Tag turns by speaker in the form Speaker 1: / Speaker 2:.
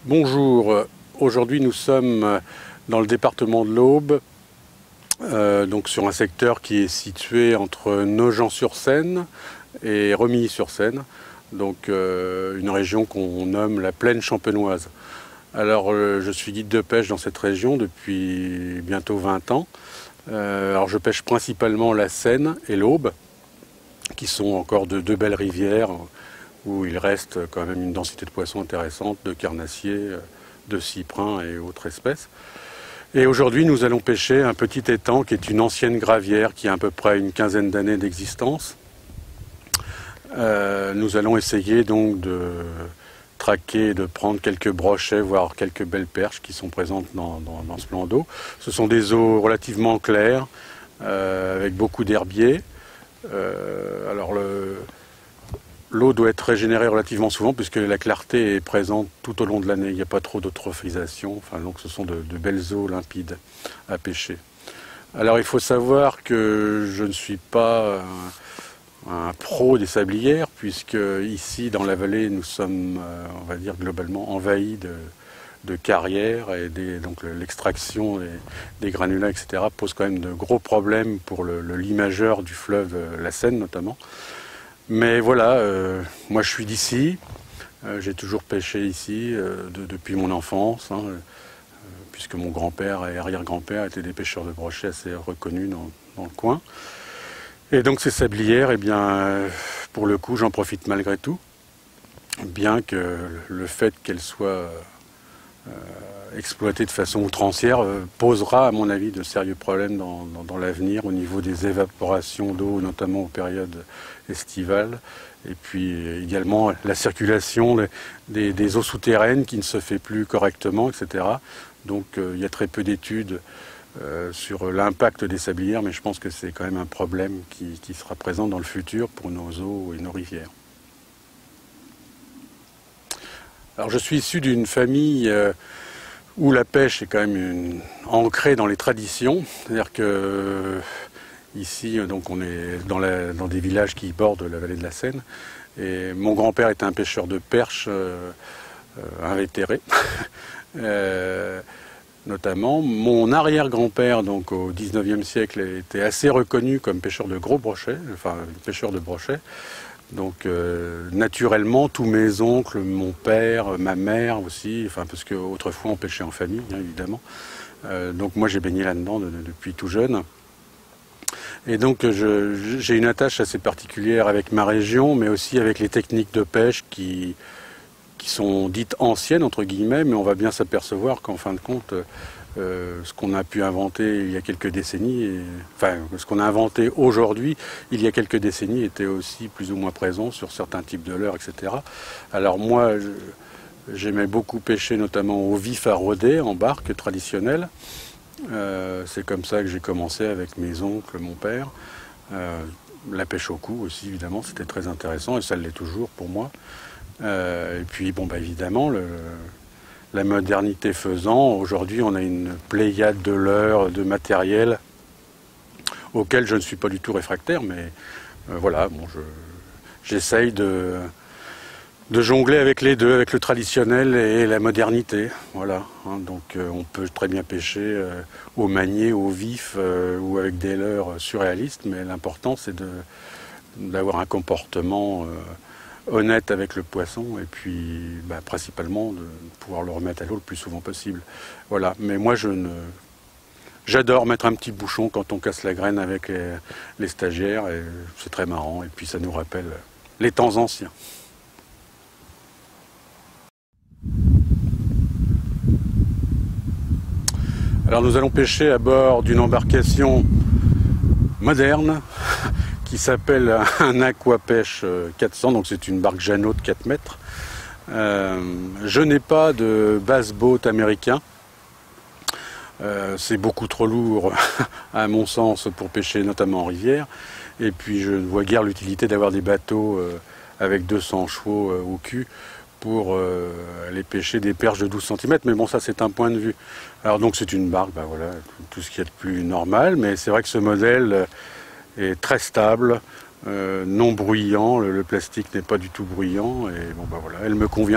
Speaker 1: Bonjour, aujourd'hui nous sommes dans le département de l'Aube, donc sur un secteur qui est situé entre Nogent-sur-Seine et Remilly-sur-Seine, donc une région qu'on nomme la plaine champenoise. Alors je suis guide de pêche dans cette région depuis bientôt 20 ans. Alors je pêche principalement la Seine et l'Aube, qui sont encore de deux belles rivières où il reste quand même une densité de poissons intéressante, de carnassiers, de cyprins et autres espèces. Et aujourd'hui, nous allons pêcher un petit étang qui est une ancienne gravière qui a à peu près une quinzaine d'années d'existence. Nous allons essayer donc de traquer, de prendre quelques brochets, voire quelques belles perches qui sont présentes dans ce plan d'eau. Ce sont des eaux relativement claires, avec beaucoup d'herbiers. Alors l'eau doit être régénérée relativement souvent puisque la clarté est présente tout au long de l'année. Il n'y a pas trop d'eutrophisation. Enfin, donc ce sont de belles eaux limpides à pêcher. Alors il faut savoir que je ne suis pas un pro des sablières puisque ici dans la vallée nous sommes, on va dire globalement envahis de carrières et donc l'extraction des granulats, etc. pose quand même de gros problèmes pour le limageur du fleuve, la Seine notamment. Mais voilà, moi je suis d'ici, j'ai toujours pêché ici depuis mon enfance, puisque mon grand-père et arrière-grand-père étaient des pêcheurs de brochets assez reconnus dans le coin. Et donc ces sablières, eh bien, pour le coup, j'en profite malgré tout, bien que le fait qu'elles soient exploitées de façon outrancière posera, à mon avis, de sérieux problèmes dans l'avenir au niveau des évaporations d'eau, notamment aux périodes estivales, et puis également la circulation des eaux souterraines qui ne se fait plus correctement, etc. Donc il y a très peu d'études sur l'impact des sablières, mais je pense que c'est quand même un problème qui sera présent dans le futur pour nos eaux et nos rivières. Alors je suis issu d'une famille où la pêche est quand même ancrée dans les traditions, c'est-à-dire que ici donc on est dans des villages qui bordent la vallée de la Seine, et mon grand-père était un pêcheur de perches invétéré, notamment. Mon arrière-grand-père, donc au 19e siècle, était assez reconnu comme pêcheur de gros brochets, enfin pêcheur de brochets. Donc naturellement, tous mes oncles, mon père, ma mère aussi, enfin parce qu'autrefois on pêchait en famille, hein, évidemment. Donc moi j'ai baigné là-dedans depuis tout jeune. Et donc j'ai une attache assez particulière avec ma région, mais aussi avec les techniques de pêche qui sont dites anciennes, entre guillemets, mais on va bien s'apercevoir qu'en fin de compte, ce qu'on a pu inventer il y a quelques décennies, enfin ce qu'on a inventé aujourd'hui, il y a quelques décennies, était aussi plus ou moins présent sur certains types de leurres, etc. Alors moi, j'aimais beaucoup pêcher notamment au vif à rôder, en barque traditionnelle. C'est comme ça que j'ai commencé avec mes oncles, mon père. La pêche au cou aussi, évidemment, c'était très intéressant et ça l'est toujours pour moi. Et puis, bon, bah, évidemment, la modernité faisant, aujourd'hui, on a une pléiade de leurres, de matériel auquel je ne suis pas du tout réfractaire, mais voilà, bon, j'essaye de jongler avec les deux, avec le traditionnel et la modernité. Voilà, hein, donc on peut très bien pêcher au manier, au vif ou avec des leurres surréalistes, mais l'important c'est d'avoir un comportement honnête avec le poisson et puis bah, principalement de pouvoir le remettre à l'eau le plus souvent possible. Voilà, mais moi j'adore mettre un petit bouchon quand on casse la graine avec les stagiaires et c'est très marrant et puis ça nous rappelle les temps anciens. Alors nous allons pêcher à bord d'une embarcation moderne qui s'appelle un Aquapêche 400, donc c'est une barque Jeannot de 4 mètres. Je n'ai pas de basse-boat américain. C'est beaucoup trop lourd à mon sens pour pêcher notamment en rivière. Et puis je ne vois guère l'utilité d'avoir des bateaux avec 200 chevaux au cul pour aller pêcher des perches de 12 cm, mais bon ça c'est un point de vue. Alors donc c'est une barque, bah voilà, tout ce qu'il y a de plus normal, mais c'est vrai que ce modèle est très stable, non bruyant, le plastique n'est pas du tout bruyant, et bon bah voilà, elle me convient